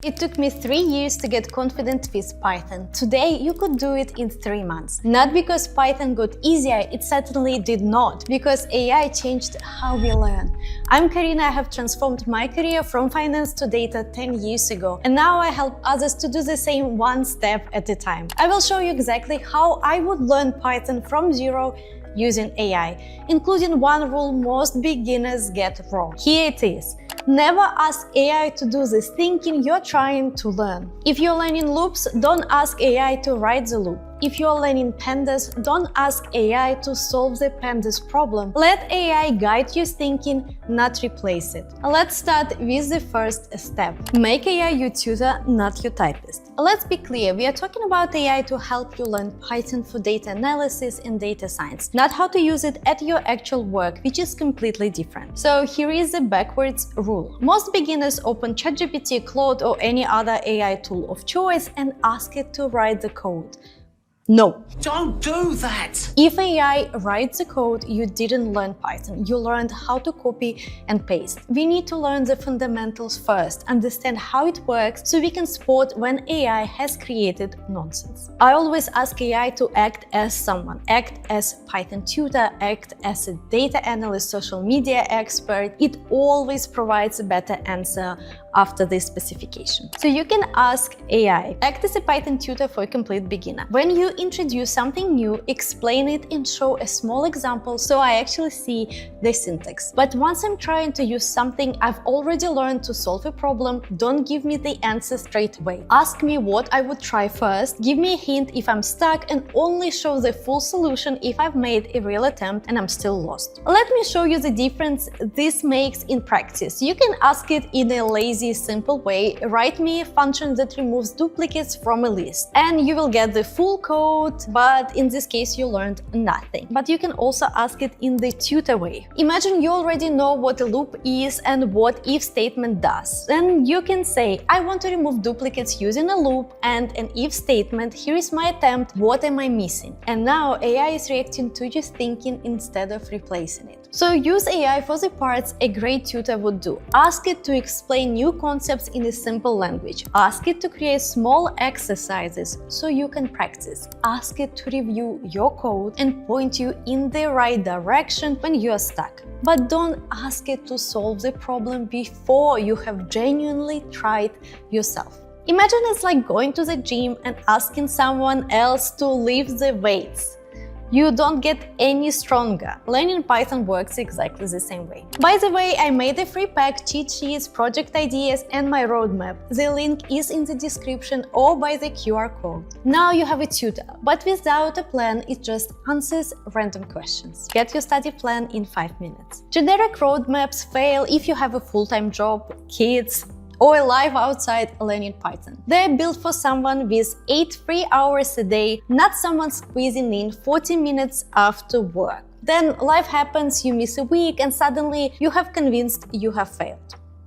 It took me 3 years to get confident with Python. Today, you could do it in 3 months. Not because Python got easier, it certainly did not, because AI changed how we learn. I'm Karina, I have transformed my career from finance to data 10 years ago, and now I help others to do the same one step at a time. I will show you exactly how I would learn Python from zero using AI, including one rule most beginners get wrong. Here it is. Never ask AI to do the thinking you're trying to learn. If you're learning loops, don't ask AI to write the loop. If you're learning pandas, don't ask AI to solve the pandas problem. Let AI guide your thinking, not replace it. Let's start with the first step. Make AI your tutor, not your typist. Let's be clear, we are talking about AI to help you learn Python for data analysis and data science, not how to use it at your actual work, which is completely different. So here is the backwards rule. Most beginners open ChatGPT, Claude, or any other AI tool of choice and ask it to write the code. No. Don't do that! If AI writes the code, you didn't learn Python. You learned how to copy and paste. We need to learn the fundamentals first, understand how it works, so we can spot when AI has created nonsense. I always ask AI to act as someone, act as Python tutor, act as a data analyst, social media expert. It always provides a better answer after this specification. So you can ask AI, act as a Python tutor for a complete beginner. When you introduce something new, explain it and show a small example so I actually see the syntax. But once I'm trying to use something I've already learned to solve a problem, don't give me the answer straight away. Ask me what I would try first, give me a hint if I'm stuck, and only show the full solution if I've made a real attempt and I'm still lost. Let me show you the difference this makes in practice. You can ask it in a lazy, simple way. Write me a function that removes duplicates from a list, and you will get the full code, but in this case you learned nothing. But you can also ask it in the tutor way. Imagine you already know what a loop is and what if statement does. Then you can say, I want to remove duplicates using a loop and an if statement. Here is my attempt. What am I missing? And now AI is reacting to your thinking instead of replacing it. So use AI for the parts a great tutor would do. Ask it to explain new concepts in a simple language. Ask it to create small exercises so you can practice. Ask it to review your code and point you in the right direction when you are stuck. But don't ask it to solve the problem before you have genuinely tried yourself. Imagine it's like going to the gym and asking someone else to lift the weights. You don't get any stronger. Learning Python works exactly the same way. By the way, I made a free pack, cheat sheets, project ideas, and my roadmap. The link is in the description or by the QR code. Now you have a tutor, but without a plan, it just answers random questions. Get your study plan in 5 minutes. Generic roadmaps fail if you have a full-time job, kids, or a life outside learning Python. They're built for someone with 8 free hours a day, not someone squeezing in 40 minutes after work. Then life happens, you miss a week, and suddenly you have convinced you have failed.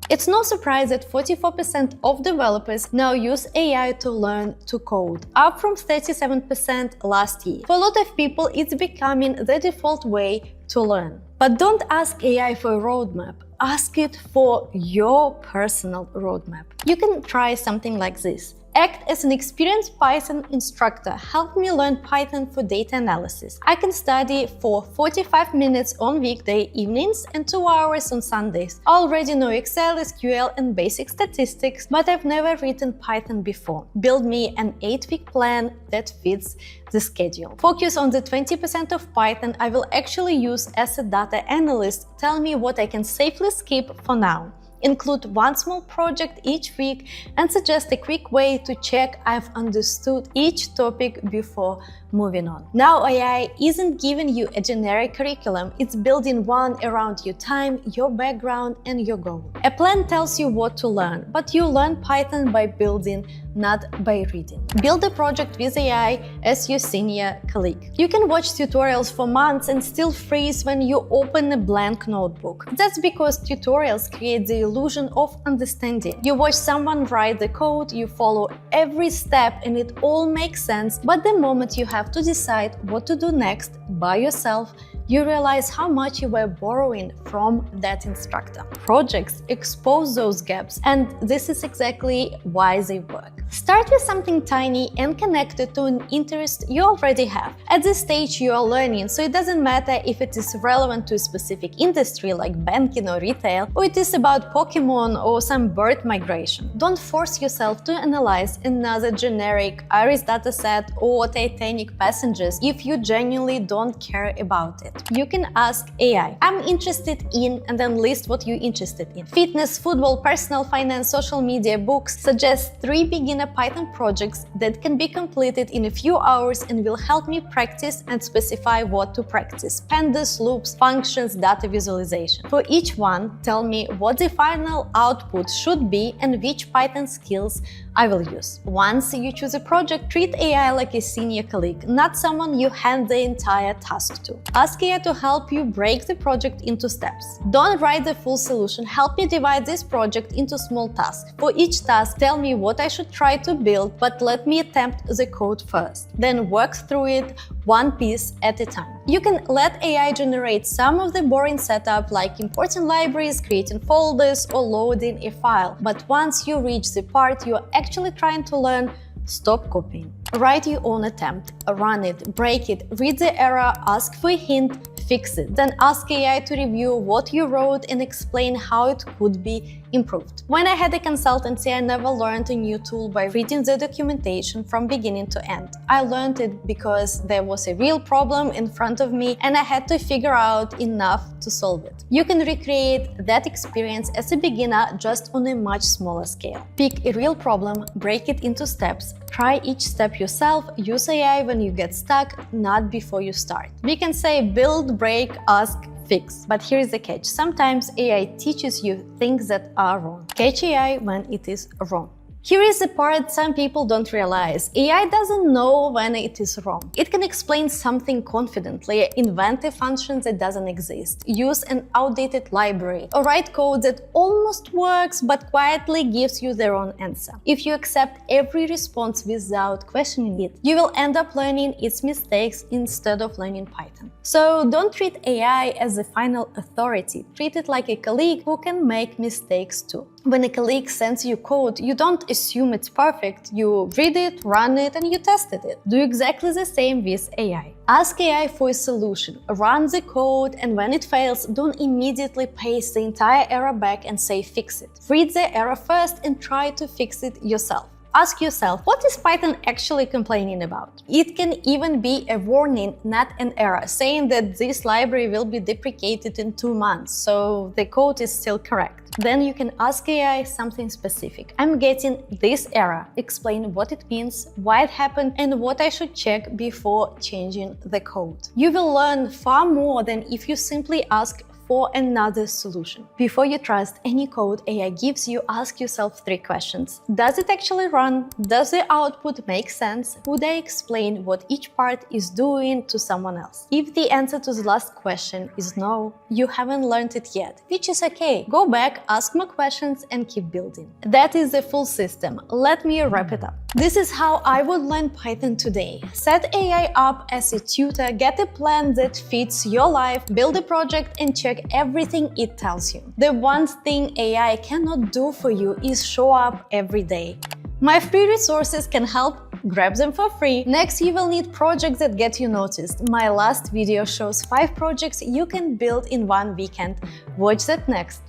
It's no surprise that 44% of developers now use AI to learn to code, up from 37% last year. For a lot of people, it's becoming the default way to learn. But don't ask AI for a roadmap. Ask it for your personal roadmap. You can try something like this. Act as an experienced Python instructor. Help me learn Python for data analysis. I can study for 45 minutes on weekday evenings and 2 hours on Sundays. I already know Excel, SQL, and basic statistics, but I've never written Python before. Build me an 8-week plan that fits the schedule. Focus on the 20% of Python I will actually use as a data analyst. Tell me what I can safely skip for now. Include one small project each week and suggest a quick way to check I've understood each topic before moving on. Now AI isn't giving you a generic curriculum, it's building one around your time, your background, and your goal. A plan tells you what to learn, but you learn Python by building, not by reading. Build a project with AI as your senior colleague. You can watch tutorials for months and still freeze when you open a blank notebook. That's because tutorials create the illusion of understanding. You watch someone write the code, you follow every step, and it all makes sense, but the moment you have to decide what to do next by yourself, you realize how much you were borrowing from that instructor. Projects expose those gaps, and this is exactly why they work. Start with something tiny and connected to an interest you already have. At this stage, you are learning, so it doesn't matter if it is relevant to a specific industry like banking or retail, or it is about Pokemon or some bird migration. Don't force yourself to analyze another generic Iris dataset or Titanic passengers if you genuinely don't care about it. You can ask AI, I'm interested in, and then list what you're interested in. Fitness, football, personal finance, social media, books. Suggest 3 beginner Python projects that can be completed in a few hours and will help me practice and specify what to practice. Pandas, loops, functions, data visualization. For each one, tell me what the final output should be and which Python skills I will use. Once you choose a project, treat AI like a senior colleague, not someone you hand the entire task to. Ask AI to help you break the project into steps. Don't write the full solution, help me divide this project into small tasks. For each task, tell me what I should try to build, but let me attempt the code first. Then work through it one piece at a time. You can let AI generate some of the boring setup like importing libraries, creating folders, or loading a file. But once you reach the part you're actually trying to learn, stop copying. Write your own attempt, run it, break it, read the error, ask for a hint, fix it. Then ask AI to review what you wrote and explain how it could be improved. When I had a consultancy, I never learned a new tool by reading the documentation from beginning to end. I learned it because there was a real problem in front of me and I had to figure out enough to solve it. You can recreate that experience as a beginner, just on a much smaller scale. Pick a real problem, break it into steps, try each step yourself, use AI when you get stuck, not before you start. We can say build, break, ask, fix. But here is the catch. Sometimes AI teaches you things that are wrong. Catch AI when it is wrong. Here is the part some people don't realize. AI doesn't know when it is wrong. It can explain something confidently, invent a function that doesn't exist, use an outdated library, or write code that almost works but quietly gives you the wrong answer. If you accept every response without questioning it, you will end up learning its mistakes instead of learning Python. So don't treat AI as the final authority. Treat it like a colleague who can make mistakes too. When a colleague sends you code, you don't assume it's perfect. You read it, run it, and you tested it. Do exactly the same with AI. Ask AI for a solution, run the code, and when it fails, don't immediately paste the entire error back and say fix it. Read the error first and try to fix it yourself. Ask yourself, what is Python actually complaining about? It can even be a warning, not an error, saying that this library will be deprecated in 2 months, so the code is still correct. Then you can ask AI something specific. I'm getting this error. Explain what it means, why it happened, and what I should check before changing the code. You will learn far more than if you simply ask for another solution. Before you trust any code AI gives you, ask yourself 3 questions. Does it actually run? Does the output make sense? Would I explain what each part is doing to someone else? If the answer to the last question is no, you haven't learned it yet, which is okay. Go back, ask more questions, and keep building. That is the full system. Let me wrap it up. This is how I would learn Python today. Set AI up as a tutor, get a plan that fits your life, build a project, and check everything it tells you. The one thing AI cannot do for you is show up every day. My free resources can help. Grab them for free. Next, you will need projects that get you noticed. My last video shows 5 projects you can build in 1 weekend. Watch that next.